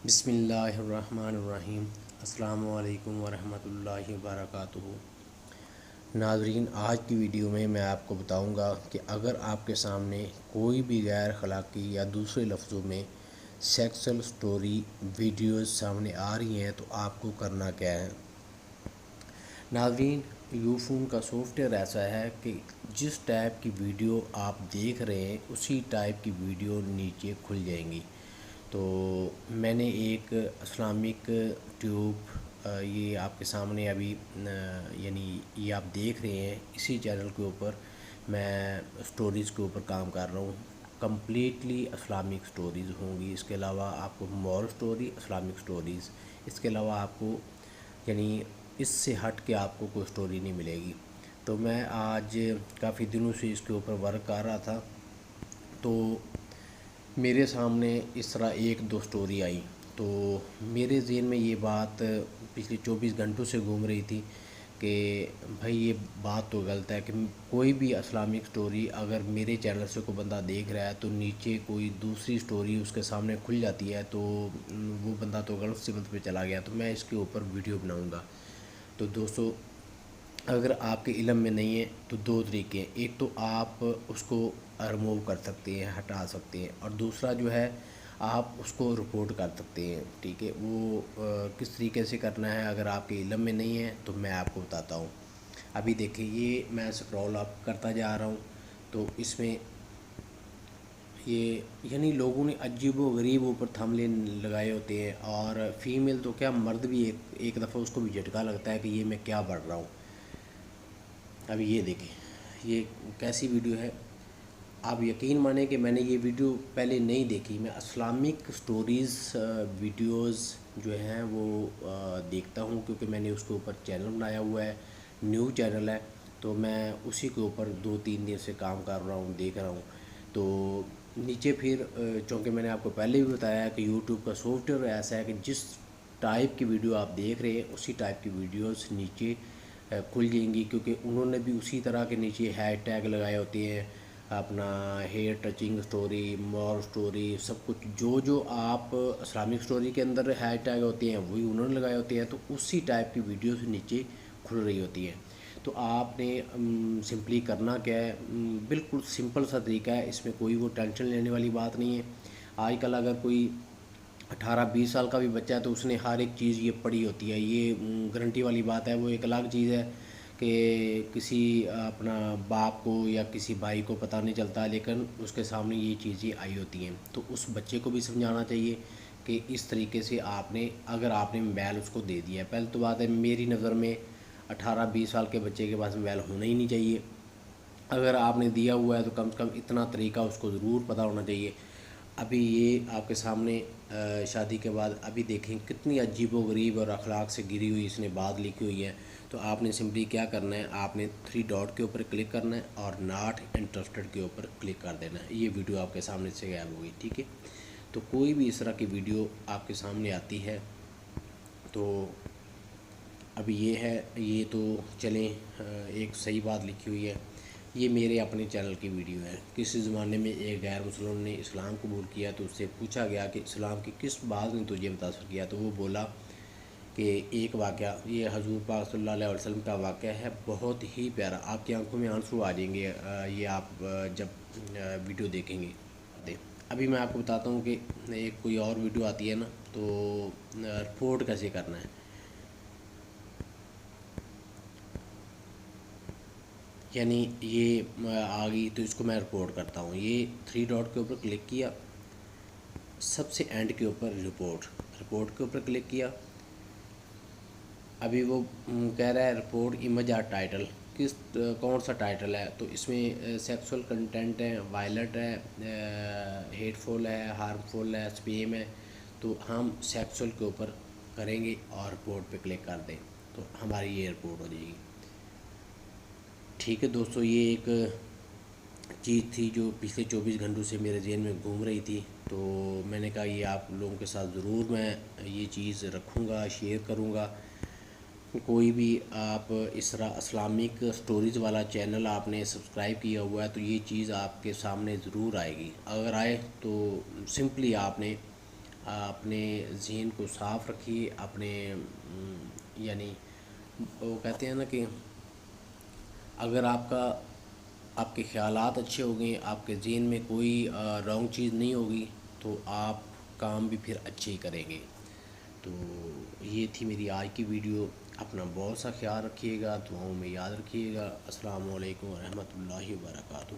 بسم اللہ الرحمن الرحیم۔ السلام علیکم ورحمۃ اللہ وبرکاتہ۔ ناظرین، آج کی ویڈیو میں آپ کو بتاؤں گا کہ اگر آپ کے سامنے کوئی بھی غیر اخلاقی یا دوسرے لفظوں میں سیکسل سٹوری ویڈیوز سامنے آ رہی ہیں تو آپ کو کرنا کیا ہے۔ ناظرین، یوفون کا سافٹ ویئر ایسا ہے کہ جس ٹائپ کی ویڈیو آپ دیکھ رہے ہیں اسی ٹائپ کی ویڈیو نیچے کھل جائیں گی۔ تو میں نے ایک اسلامک ٹیوب یہ آپ کے سامنے ابھی یعنی یہ آپ دیکھ رہے ہیں، اسی چینل کے اوپر میں سٹوریز کے اوپر کام کر رہا ہوں۔ کمپلیٹلی اسلامک سٹوریز ہوں گی، اس کے علاوہ آپ کو مورل سٹوری، اسلامک سٹوریز، اس کے علاوہ آپ کو یعنی اس سے ہٹ کے آپ کو کوئی سٹوری نہیں ملے گی۔ تو میں آج کافی دنوں سے اس کے اوپر ورک کر رہا تھا، تو میرے سامنے اس طرح ایک دو سٹوری آئی، تو میرے ذہن میں یہ بات پچھلے 24 گھنٹوں سے گھوم رہی تھی کہ بھائی یہ بات تو غلط ہے کہ کوئی بھی اسلامک سٹوری اگر میرے چینل سے کوئی بندہ دیکھ رہا ہے تو نیچے کوئی دوسری سٹوری اس کے سامنے کھل جاتی ہے تو وہ بندہ تو غلط سمت پہ چلا گیا، تو میں اس کے اوپر ویڈیو بناؤں گا۔ تو دوستو، اگر آپ کے علم میں نہیں ہے تو دو طریقے ہیں، ایک تو آپ اس کو ریموو کر سکتے ہیں، ہٹا سکتے ہیں، اور دوسرا جو ہے آپ اس کو رپورٹ کر سکتے ہیں۔ ٹھیک ہے، وہ کس طریقے سے کرنا ہے اگر آپ کے علم میں نہیں ہے تو میں آپ کو بتاتا ہوں۔ ابھی دیکھیں، یہ میں سکرول اپ کرتا جا رہا ہوں تو اس میں یہ یعنی لوگوں نے عجیب و غریب اوپر تھمبنیل لگائے ہوتے ہیں، اور فیمیل تو کیا مرد بھی ایک دفعہ اس کو بھی جھٹکا لگتا ہے کہ یہ میں کیا پڑھ رہا ہوں۔ ابھی یہ دیکھیں، یہ کیسی ویڈیو ہے۔ آپ یقین مانیں کہ میں نے یہ ویڈیو پہلے نہیں دیکھی، میں اسلامک سٹوریز ویڈیوز جو ہیں وہ دیکھتا ہوں، کیونکہ میں نے اس کے اوپر چینل بنایا ہوا ہے، نیو چینل ہے، تو میں اسی کے اوپر 2-3 دن سے کام کر رہا ہوں، دیکھ رہا ہوں۔ تو نیچے پھر چونکہ میں نے آپ کو پہلے بھی بتایا ہے کہ یوٹیوب کا سافٹ ویئر ایسا ہے کہ جس ٹائپ کی ویڈیو آپ دیکھ رہے ہیں اسی ٹائپ کی ویڈیوز نیچے کھل جائیں گی، کیونکہ انہوں نے بھی اسی طرح کے نیچے ہیش ٹیگ لگائے ہوتے ہیں، اپنا ہیئر ٹچنگ سٹوری، مور سٹوری، سب کچھ جو آپ اسلامک سٹوری کے اندر ہیش ٹیگ ہوتے ہیں وہی انہوں نے لگائے ہوتے ہیں، تو اسی ٹائپ کی ویڈیوز نیچے کھل رہی ہوتی ہیں۔ تو آپ نے سمپلی کرنا کیا ہے، بالکل سمپل سا طریقہ ہے، اس میں کوئی وہ ٹینشن لینے والی بات نہیں ہے۔ آج کل اگر کوئی 18-20 سال کا بھی بچہ ہے تو اس نے ہر ایک چیز یہ پڑھی ہوتی ہے، یہ گارنٹی والی بات ہے۔ وہ ایک الگ چیز ہے کہ کسی اپنا باپ کو یا کسی بھائی کو پتہ نہیں چلتا، لیکن اس کے سامنے یہ چیزیں آئی ہوتی ہیں، تو اس بچے کو بھی سمجھانا چاہیے کہ اس طریقے سے آپ نے اگر آپ نے موبائل اس کو دے دیا ہے، پہلے تو بات ہے میری نظر میں 18-20 سال کے بچے کے پاس موبائل ہونا ہی نہیں چاہیے۔ اگر آپ نے دیا ہوا ہے تو کم سے کم اتنا طریقہ اس کو ضرور پتہ ہونا چاہیے۔ ابھی یہ آپ کے سامنے شادی کے بعد ابھی دیکھیں کتنی عجیب و غریب اور اخلاق سے گری ہوئی اس نے بات لکھی ہوئی ہے۔ تو آپ نے سمپلی کیا کرنا ہے، آپ نے 3 ڈاٹ کے اوپر کلک کرنا ہے اور ناٹ انٹرسٹڈ کے اوپر کلک کر دینا ہے۔ یہ ویڈیو آپ کے سامنے سے غائب ہو گئی، ٹھیک ہے۔ تو کوئی بھی اس طرح کی ویڈیو آپ کے سامنے آتی ہے تو ابھی یہ ہے، یہ تو چلیں ایک صحیح بات لکھی ہوئی ہے، یہ میرے اپنے چینل کی ویڈیو ہے۔ کسی زمانے میں ایک غیر مسلم نے اسلام قبول کیا تو اس سے پوچھا گیا کہ اسلام کی کس بات نے تجھے متاثر کیا، تو وہ بولا کہ ایک واقعہ، یہ حضور پاک صلی اللہ علیہ وسلم کا واقعہ ہے، بہت ہی پیارا، آپ کی آنکھوں میں آنسو آ جائیں گے یہ آپ جب ویڈیو دیکھیں گے۔ ابھی میں آپ کو بتاتا ہوں کہ ایک کوئی اور ویڈیو آتی ہے نا، تو رپورٹ کیسے کرنا ہے۔ یعنی یہ آ گئی تو اس کو میں رپورٹ کرتا ہوں، یہ 3 ڈاٹ کے اوپر کلک کیا، سب سے اینڈ کے اوپر رپورٹ کے اوپر کلک کیا۔ ابھی وہ کہہ رہا ہے رپورٹ امیج اور ٹائٹل، کون سا ٹائٹل ہے، تو اس میں سیکسول کنٹینٹ ہے، وائلٹ ہے، ہیٹ فل ہے، ہارمفل ہے، اسپیم ہے، تو ہم سیکسول کے اوپر کریں گے اور رپورٹ پہ کلک کر دیں تو ہماری یہ رپورٹ ہو جائے گی۔ ٹھیک ہے دوستو، یہ ایک چیز تھی جو پچھلے 24 گھنٹوں سے میرے ذہن میں گھوم رہی تھی، تو میں نے کہا یہ آپ لوگوں کے ساتھ ضرور میں یہ چیز رکھوں گا، شیئر کروں گا۔ کوئی بھی آپ اس طرح اسلامک سٹوریز والا چینل آپ نے سبسکرائب کیا ہوا ہے تو یہ چیز آپ کے سامنے ضرور آئے گی، اگر آئے تو سمپلی آپ نے اپنے ذہن کو صاف رکھیے، اپنے یعنی وہ کہتے ہیں نا کہ اگر آپ کے خیالات اچھے ہو گئے، آپ کے ذہن میں کوئی رانگ چیز نہیں ہوگی تو آپ کام بھی پھر اچھے ہی کریں گے۔ تو یہ تھی میری آج کی ویڈیو، اپنا بہت سا خیال رکھیے گا، دعاؤں میں یاد رکھیے گا۔ السلام علیکم ورحمۃ اللہ وبرکاتہ۔